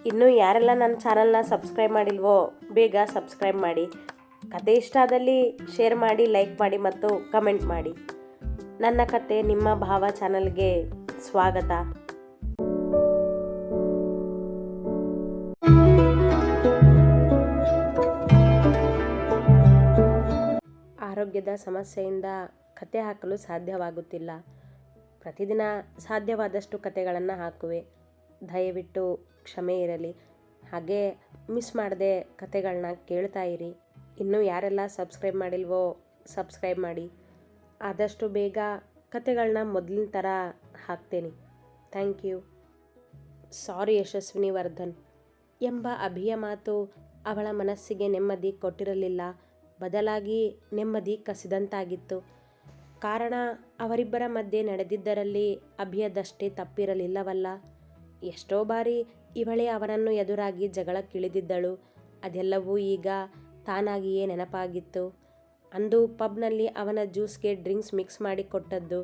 ಇನ್ನೂ ಯಾರೆಲ್ಲ ನನ್ನ ಚಾನಲ್ನ ಸಬ್ಸ್ಕ್ರೈಬ್ ಮಾಡಿಲ್ವೋ ಬೇಗ ಸಬ್ಸ್ಕ್ರೈಬ್ ಮಾಡಿ. ಕತೆ ಇಷ್ಟ ಆದಲ್ಲಿ ಶೇರ್ ಮಾಡಿ, ಲೈಕ್ ಮಾಡಿ ಮತ್ತು ಕಮೆಂಟ್ ಮಾಡಿ. ನನ್ನ ಕತೆ ನಿಮ್ಮ ಭಾವ ಚಾನಲ್ಗೆ ಸ್ವಾಗತ. ಆರೋಗ್ಯದ ಸಮಸ್ಯೆಯಿಂದ ಕತೆ ಹಾಕಲು ಸಾಧ್ಯವಾಗುತ್ತಿಲ್ಲ. ಪ್ರತಿದಿನ ಸಾಧ್ಯವಾದಷ್ಟು ಕತೆಗಳನ್ನು ಹಾಕುವೆ. ದಯವಿಟ್ಟು ಕ್ಷಮೆ ಇರಲಿ. ಹಾಗೆ ಮಿಸ್ ಮಾಡದೆ ಕತೆಗಳನ್ನ ಕೇಳ್ತಾ ಇರಿ. ಇನ್ನೂ ಯಾರೆಲ್ಲ ಸಬ್ಸ್ಕ್ರೈಬ್ ಮಾಡಿಲ್ವೋ ಸಬ್ಸ್ಕ್ರೈಬ್ ಮಾಡಿ. ಆದಷ್ಟು ಬೇಗ ಕತೆಗಳನ್ನ ಮೊದಲಿನ ಥರ ಹಾಕ್ತೇನೆ. Thank you. Sorry Yashaswini Vardhan ಎಂಬ ಅಭಿಯ ಮಾತು ಅವಳ ಮನಸ್ಸಿಗೆ ನೆಮ್ಮದಿ ಕೊಟ್ಟಿರಲಿಲ್ಲ. ಬದಲಾಗಿ ನೆಮ್ಮದಿ ಕಸಿದಂತಾಗಿತ್ತು. ಕಾರಣ ಅವರಿಬ್ಬರ ಮಧ್ಯೆ ನಡೆದಿದ್ದರಲ್ಲಿ ಅಭಿಯದಷ್ಟೇ ತಪ್ಪಿರಲಿಲ್ಲವಲ್ಲ. ಎಷ್ಟೋ ಬಾರಿ ಇವಳೇ ಅವನನ್ನು ಎದುರಾಗಿ ಜಗಳಕ್ಕಿಳಿದಿದ್ದಳು. ಅದೆಲ್ಲವೂ ಈಗ ತಾನಾಗಿಯೇ ನೆನಪಾಗಿತ್ತು. ಅಂದು ಪಬ್ನಲ್ಲಿ ಅವನ ಜ್ಯೂಸ್ಗೆ ಡ್ರಿಂಕ್ಸ್ ಮಿಕ್ಸ್ ಮಾಡಿ ಕೊಟ್ಟದ್ದು,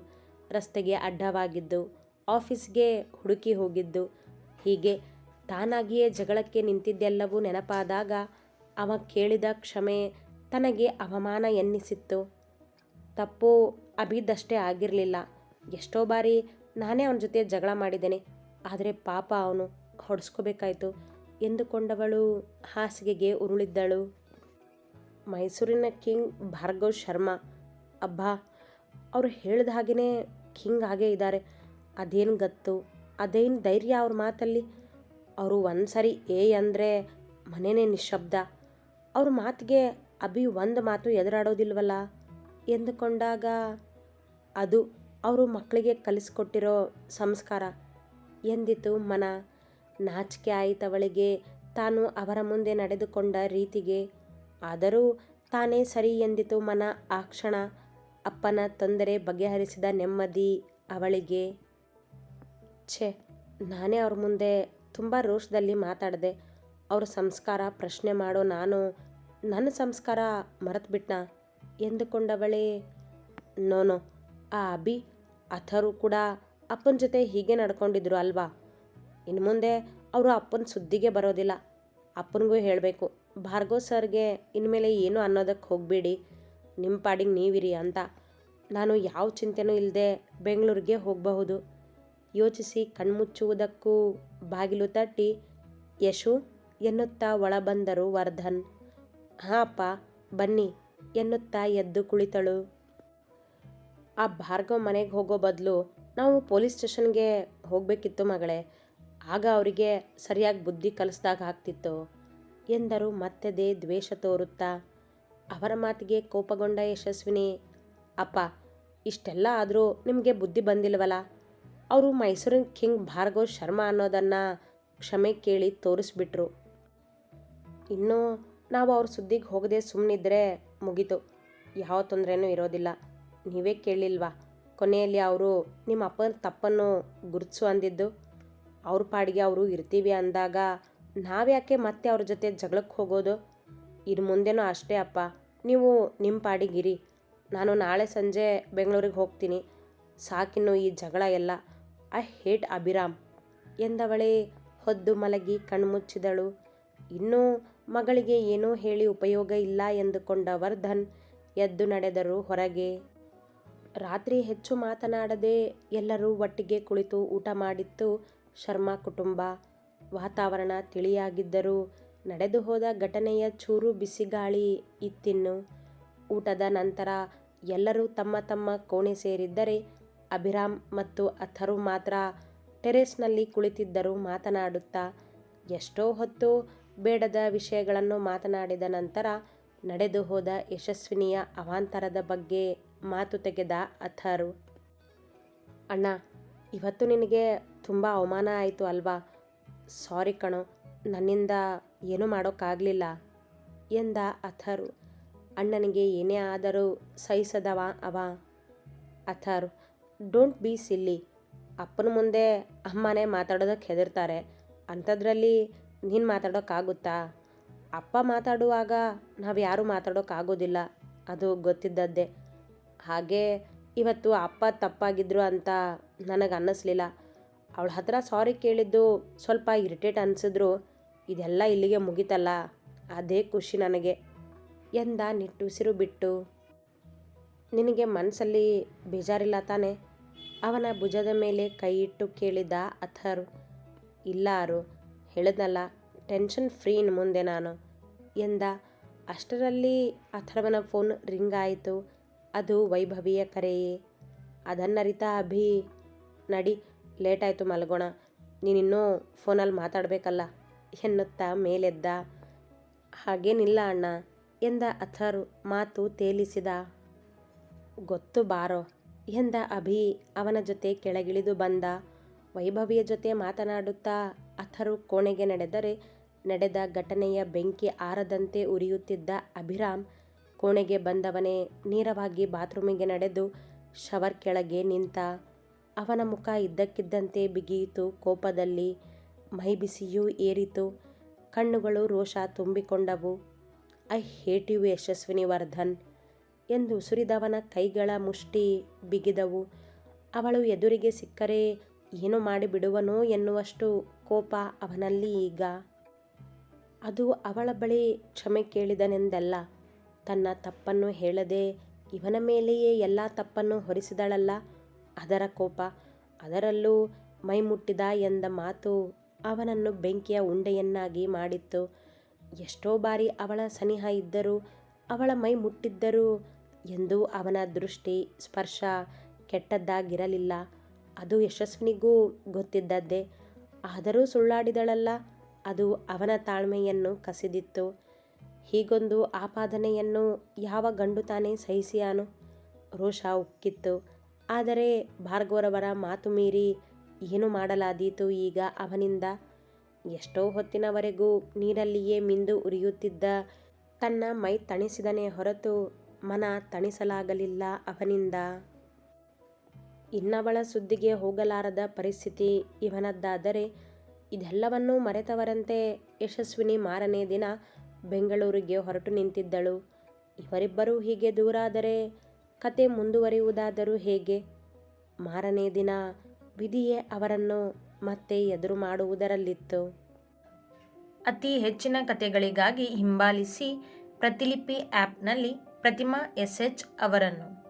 ರಸ್ತೆಗೆ ಅಡ್ಡವಾಗಿದ್ದು, ಆಫೀಸ್ಗೆ ಹುಡುಕಿ ಹೋಗಿದ್ದು, ಹೀಗೆ ತಾನಾಗಿಯೇ ಜಗಳಕ್ಕೆ ನಿಂತಿದ್ದೆಲ್ಲವೂ ನೆನಪಾದಾಗ ಅವ ಕೇಳಿದ ಕ್ಷಮೆ ತನಗೆ ಅವಮಾನ ಎನ್ನಿಸಿತ್ತು. ತಪ್ಪು ಅಭಿದಷ್ಟೇ ಆಗಿರಲಿಲ್ಲ. ಎಷ್ಟೋ ಬಾರಿ ನಾನೇ ಅವನ ಜೊತೆ ಜಗಳ ಮಾಡಿದ್ದೇನೆ. ಆದರೆ ಪಾಪ ಅವನು ಹೊಡೆಸ್ಕೋಬೇಕಾಯ್ತು ಎಂದುಕೊಂಡವಳು ಹಾಸಿಗೆಗೆ ಉರುಳಿದ್ದಳು. ಮೈಸೂರಿನ ಕಿಂಗ್ ಭಾರ್ಗವ್ ಶರ್ಮಾ. ಅಬ್ಬಾ, ಅವರು ಹೇಳಿದ ಹಾಗೆಯೇ ಕಿಂಗ್ ಆಗೇ ಇದ್ದಾರೆ. ಅದೇನು ಗತ್ತು, ಅದೇನು ಧೈರ್ಯ ಅವ್ರ ಮಾತಲ್ಲಿ. ಅವರು ಒಂದು ಸರಿ ಅಂದರೆ ಮನೆಯೇ ನಿಶ್ಶಬ್ದ. ಅವ್ರ ಮಾತಿಗೆ ಅಭಿ ಒಂದು ಮಾತು ಎದುರಾಡೋದಿಲ್ವಲ್ಲ ಎಂದುಕೊಂಡಾಗ ಅದು ಅವರು ಮಕ್ಕಳಿಗೆ ಕಲಿಸ್ಕೊಟ್ಟಿರೋ ಸಂಸ್ಕಾರ ಎಂದಿತು ಮನ. ನಾಚಿಕೆ ಆಯಿತವಳಿಗೆ ತಾನು ಅವರ ಮುಂದೆ ನಡೆದುಕೊಂಡ ರೀತಿಗೆ. ಆದರೂ ತಾನೇ ಸರಿ ಎಂದಿತು ಮನ ಆ ಕ್ಷಣ. ಅಪ್ಪನ ತೊಂದರೆ ಬಗೆಹರಿಸಿದ ನೆಮ್ಮದಿ ಅವಳಿಗೆ. ಛೆ, ನಾನೇ ಅವ್ರ ಮುಂದೆ ತುಂಬ ರೋಷದಲ್ಲಿ ಮಾತಾಡಿದೆ. ಅವ್ರ ಸಂಸ್ಕಾರ ಪ್ರಶ್ನೆ ಮಾಡೋ ನಾನು ನನ್ನ ಸಂಸ್ಕಾರ ಮರೆತುಬಿಟ್ನಾ ಎಂದುಕೊಂಡವಳೇ. ನೋನೋ, ಆ ಅಭಿ ಅಥರು ಕೂಡ ಅಪ್ಪನ ಜೊತೆ ಹೀಗೆ ನಡ್ಕೊಂಡಿದ್ರು ಅಲ್ವಾ. ಇನ್ನು ಮುಂದೆ ಅವರು ಅಪ್ಪನ ಸುದ್ದಿಗೆ ಬರೋದಿಲ್ಲ. ಅಪ್ಪನಿಗೂ ಹೇಳಬೇಕು, ಭಾರ್ಗವ್ ಸರ್ಗೆ ಇನ್ಮೇಲೆ ಏನು ಅನ್ನೋದಕ್ಕೆ ಹೋಗಬೇಡಿ, ನಿಮ್ಮ ಪಾಡಿಗೆ ನೀವಿರಿ ಅಂತ. ನಾನು ಯಾವ ಚಿಂತೆನೂ ಇಲ್ಲದೆ ಬೆಂಗಳೂರಿಗೆ ಹೋಗಬಹುದು. ಯೋಚಿಸಿ ಕಣ್ಮುಚ್ಚುವುದಕ್ಕೂ ಬಾಗಿಲು ತಟ್ಟಿ ಯಶು ಎನ್ನುತ್ತಾ ಒಳ ಬಂದರು ವರ್ಧನ್. ಹಾಂ ಅಪ್ಪ ಬನ್ನಿ ಎನ್ನುತ್ತಾ ಎದ್ದು ಕುಳಿತಳು. ಆ ಭಾರ್ಗವ್ ಮನೆಗೆ ಹೋಗೋ ಬದಲು ನಾವು ಪೊಲೀಸ್ ಸ್ಟೇಷನ್ಗೆ ಹೋಗಬೇಕಿತ್ತು ಮಗಳೇ. ಆಗ ಅವರಿಗೆ ಸರಿಯಾಗಿ ಬುದ್ಧಿ ಕಲಿಸ್ದಾಗ ಆಗ್ತಿತ್ತು ಎಂದರು ಮತ್ತೆದೇ ದ್ವೇಷ ತೋರುತ್ತಾ. ಅವರ ಮಾತಿಗೆ ಕೋಪಗೊಂಡ ಯಶಸ್ವಿನಿ, ಅಪ್ಪ ಇಷ್ಟೆಲ್ಲ ಆದರೂ ನಿಮಗೆ ಬುದ್ಧಿ ಬಂದಿಲ್ವಲ್ಲ. ಅವರು ಮೈಸೂರಿನ ಕಿಂಗ್ ಭಾರ್ಗವ್ ಶರ್ಮಾ ಅನ್ನೋದನ್ನು ಕ್ಷಮೆ ಕೇಳಿ ತೋರಿಸ್ಬಿಟ್ರು. ಇನ್ನೂ ನಾವು ಅವ್ರ ಸುದ್ದಿಗೆ ಹೋಗದೆ ಸುಮ್ಮನಿದ್ರೆ ಮುಗೀತು, ಯಾವ ತೊಂದರೆನೂ ಇರೋದಿಲ್ಲ. ನೀವೇ ಕೇಳಿಲ್ವಾ ಕೊನೆಯಲ್ಲಿ ಅವರು ನಿಮ್ಮ ಅಪ್ಪನ ತಪ್ಪನ್ನು ಗುರುತಿಸು ಅಂದಿದ್ದು. ಅವ್ರ ಪಾಡಿಗೆ ಅವರು ಇರ್ತೀವಿ ಅಂದಾಗ ನಾವ್ಯಾಕೆ ಮತ್ತೆ ಅವ್ರ ಜೊತೆ ಜಗಳಕ್ಕೆ ಹೋಗೋದು. ಇನ್ನು ಮುಂದೆನೂ ಅಷ್ಟೇ ಅಪ್ಪ, ನೀವು ನಿಮ್ಮ ಪಾಡಿಗಿರಿ. ನಾನು ನಾಳೆ ಸಂಜೆ ಬೆಂಗಳೂರಿಗೆ ಹೋಗ್ತೀನಿ. ಸಾಕಿನ್ನು ಈ ಜಗಳ ಎಲ್ಲ. ಐ ಹೇಟ್ ಅಭಿರಾಮ್ ಎಂದವಳೇ ಹೊದ್ದು ಮಲಗಿ ಕಣ್ಮುಚ್ಚಿದಳು. ಇನ್ನೂ ಮಗಳಿಗೆ ಏನೂ ಹೇಳಿ ಉಪಯೋಗ ಇಲ್ಲ ಎಂದುಕೊಂಡ ವರ್ಧನ್ ಎದ್ದು ನಡೆದರು ಹೊರಗೆ. ರಾತ್ರಿ ಹೆಚ್ಚು ಮಾತನಾಡದೆ ಎಲ್ಲರೂ ಒಟ್ಟಿಗೆ ಕುಳಿತು ಊಟ ಮಾಡಿತ್ತು ಶರ್ಮಾ ಕುಟುಂಬ. ವಾತಾವರಣ ತಿಳಿಯಾಗಿದ್ದರೂ ನಡೆದು ಹೋದ ಘಟನೆಯ ಚೂರು ಬಿಸಿಗಾಳಿ ಇತ್ತಿನ್ನು. ಊಟದ ನಂತರ ಎಲ್ಲರೂ ತಮ್ಮ ತಮ್ಮ ಕೋಣೆ ಸೇರಿದ್ದರೆ ಅಭಿರಾಮ್ ಮತ್ತು ಅಥರು ಮಾತ್ರ ಟೆರೇಸ್ನಲ್ಲಿ ಕುಳಿತಿದ್ದರು ಮಾತನಾಡುತ್ತಾ. ಎಷ್ಟೋ ಹೊತ್ತು ಬೇಡದ ವಿಷಯಗಳನ್ನು ಮಾತನಾಡಿದ ನಂತರ ನಡೆದು ಹೋದ ಯಶಸ್ವಿನಿಯ ಅವಾಂತರದ ಬಗ್ಗೆ ಮಾತು ತೆಗೆದ ಅಥರು. ಅಣ್ಣ, ಇವತ್ತು ನಿನಗೆ ತುಂಬ ಅವಮಾನ ಆಯಿತು ಅಲ್ವಾ. ಸಾರಿ ಕಣೋ, ನನ್ನಿಂದ ಏನೂ ಮಾಡೋಕ್ಕಾಗಲಿಲ್ಲ ಎಂದ ಅಥರು. ಅಣ್ಣನಿಗೆ ಏನೇ ಆದರೂ ಸಹಿಸದವ ಅವ. ಅಥರು, ಡೋಂಟ್ ಬಿ ಸಿಲ್ಲಿ. ಅಪ್ಪನ ಮುಂದೆ ಅಮ್ಮನೇ ಮಾತಾಡೋದಕ್ಕೆ ಹೆದರ್ತಾರೆ. ಅಂಥದ್ರಲ್ಲಿ ನೀನು ಮಾತಾಡೋಕ್ಕಾಗುತ್ತಾ. ಅಪ್ಪ ಮಾತಾಡುವಾಗ ನಾವು ಯಾರೂ ಮಾತಾಡೋಕ್ಕಾಗೋದಿಲ್ಲ, ಅದು ಗೊತ್ತಿದ್ದದ್ದೇ. ಹಾಗೆ ಇವತ್ತು ಅಪ್ಪ ತಪ್ಪಾಗಿದ್ರು ಅಂತ ನನಗೆ ಅನ್ನಿಸ್ಲಿಲ್ಲ. ಅವಳ ಹತ್ರ ಸಾರಿ ಕೇಳಿದ್ದು ಸ್ವಲ್ಪ ಇರಿಟೇಟ್ ಅನಿಸಿದ್ರು. ಇದೆಲ್ಲ ಇಲ್ಲಿಗೆ ಮುಗಿತಲ್ಲ, ಅದೇ ಖುಷಿ ನನಗೆ ಎಂದ ನಿಟ್ಟುಸಿರು ಬಿಟ್ಟು. ನಿನಗೆ ಮನಸ್ಸಲ್ಲಿ ಬೇಜಾರಿಲ್ಲ ತಾನೆ? ಅವನ ಭುಜದ ಮೇಲೆ ಕೈಯಿಟ್ಟು ಕೇಳಿದ ಅಥರ್. ಇಲ್ಲ ಆರು, ಹೇಳಿದ್ನಲ್ಲ, ಟೆನ್ಷನ್ ಫ್ರೀ ಇನ್ನು ಮುಂದೆ ನಾನು ಎಂದ. ಅಷ್ಟರಲ್ಲಿ ಅಥರ್ವನ ಫೋನ್ ರಿಂಗ್ ಆಯಿತು. ಅದು ವೈಭವಿಯ ಕರೆಯೇ. ಅದನ್ನರಿತ ಅಭಿ, ನಡಿ, ಲೇಟಾಯಿತು, ಮಲಗೋಣ, ನೀನಿನ್ನೂ ಫೋನಲ್ಲಿ ಮಾತಾಡಬೇಕಲ್ಲ ಎನ್ನುತ್ತಾ ಮೇಲೆದ್ದ. ಹಾಗೇನಿಲ್ಲ ಅಣ್ಣ ಎಂದ ಅಥರ್ ಮಾತು ತೇಲಿಸಿದ. ಗೊತ್ತು ಬಾರೋ ಎಂದ ಅಭಿ ಅವನ ಜೊತೆ ಕೆಳಗಿಳಿದು ಬಂದ. ವೈಭವಿಯ ಜೊತೆ ಮಾತನಾಡುತ್ತಾ ಅಥರ್ ಕೋಣೆಗೆ ನಡೆದ ಘಟನೆಯ ಬೆಂಕಿ ಆರದಂತೆ ಉರಿಯುತ್ತಿದ್ದ ಅಭಿರಾಮ್ ಕೋಣೆಗೆ ಬಂದವನೇ ನೇರವಾಗಿ ಬಾತ್ರೂಮಿಗೆ ನಡೆದು ಶವರ್ ಕೆಳಗೆ ನಿಂತ. ಅವನ ಮುಖ ಇದ್ದಕ್ಕಿದ್ದಂತೆ ಬಿಗಿಯಿತು ಕೋಪದಲ್ಲಿ. ಮೈ ಬಿಸಿಯೂ ಏರಿತು. ಕಣ್ಣುಗಳು ರೋಷ ತುಂಬಿಕೊಂಡವು. I hate you Yashaswini Vardhan ಎಂದು ಉಸುರಿದವನ ಕೈಗಳ ಮುಷ್ಟಿ ಬಿಗಿದವು. ಅವಳು ಎದುರಿಗೆ ಸಿಕ್ಕರೆ ಏನು ಮಾಡಿಬಿಡುವನೋ ಎನ್ನುವಷ್ಟು ಕೋಪ ಅವನಲ್ಲಿ ಈಗ. ಅದು ಅವಳ ಬಳಿ ಕ್ಷಮೆ ಕೇಳಿದನೆಂದಲ್ಲ, ತನ್ನ ತಪ್ಪನ್ನು ಹೇಳದೆ ಇವನ ಮೇಲೆಯೇ ಎಲ್ಲ ತಪ್ಪನ್ನು ಹೊರಿಸಿದಳಲ್ಲ, ಅದರ ಕೋಪ. ಅದರಲ್ಲೂ ಮೈ ಮುಟ್ಟಿದ ಎಂದ ಮಾತು ಅವನನ್ನು ಬೆಂಕಿಯ ಉಂಡೆಯನ್ನಾಗಿ ಮಾಡಿತ್ತು. ಎಷ್ಟೋ ಬಾರಿ ಅವಳ ಸನಿಹ ಇದ್ದರೂ, ಅವಳ ಮೈ ಮುಟ್ಟಿದ್ದರೂ ಎಂದು ಅವನ ದೃಷ್ಟಿ ಸ್ಪರ್ಶ ಕೆಟ್ಟದ್ದಾಗಿರಲಿಲ್ಲ. ಅದು ಯಶಸ್ವಿನಿಗೂ ಗೊತ್ತಿದ್ದದ್ದೇ. ಆದರೂ ಸುಳ್ಳಾಡಿದಳಲ್ಲ, ಅದು ಅವನ ತಾಳ್ಮೆಯನ್ನು ಕಸಿದಿತ್ತು. ಹೀಗೊಂದು ಆಪಾದನೆಯನ್ನು ಯಾವ ಗಂಡು ತಾನೇ ಸಹಿಸಿಯಾನು? ರೋಷ ಉಕ್ಕಿತ್ತು. ಆದರೆ ಭಾರ್ಗವರವರ ಮಾತು ಮೀರಿ ಏನು ಮಾಡಲಾದೀತು ಈಗ ಅವನಿಂದ? ಎಷ್ಟೋ ಹೊತ್ತಿನವರೆಗೂ ನೀರಲ್ಲಿಯೇ ಮಿಂದು ಉರಿಯುತ್ತಿದ್ದ ತನ್ನ ಮೈ ತಣಿಸಿದನೇ ಹೊರತು ಮನ ತಣಿಸಲಾಗಲಿಲ್ಲ ಅವನಿಂದ. ಇನ್ನವಳ ಸುದ್ದಿಗೆ ಹೋಗಲಾರದ ಪರಿಸ್ಥಿತಿ ಇವನದ್ದಾದರೆ, ಇದೆಲ್ಲವನ್ನೂ ಮರೆತವರಂತೆ ಯಶಸ್ವಿನಿ ಮಾರನೇ ದಿನ ಬೆಂಗಳೂರಿಗೆ ಹೊರಟು ನಿಂತಿದ್ದಳು. ಇವರಿಬ್ಬರೂ ಹೀಗೆ ದೂರಾದರೆ ಕತೆ ಮುಂದುವರಿಯುವುದಾದರೂ ಹೇಗೆ? ಮಾರನೇ ದಿನ ವಿಧಿಯೇ ಅವರನ್ನು ಮತ್ತೆ ಎದುರು ಮಾಡುವುದರಲ್ಲಿತ್ತು. ಅತಿ ಹೆಚ್ಚಿನ ಕತೆಗಳಿಗಾಗಿ ಹಿಂಬಾಲಿಸಿ ಪ್ರತಿಲಿಪಿ ಆ್ಯಪ್ನಲ್ಲಿ ಪ್ರತಿಮಾ SH ಅವರನ್ನು.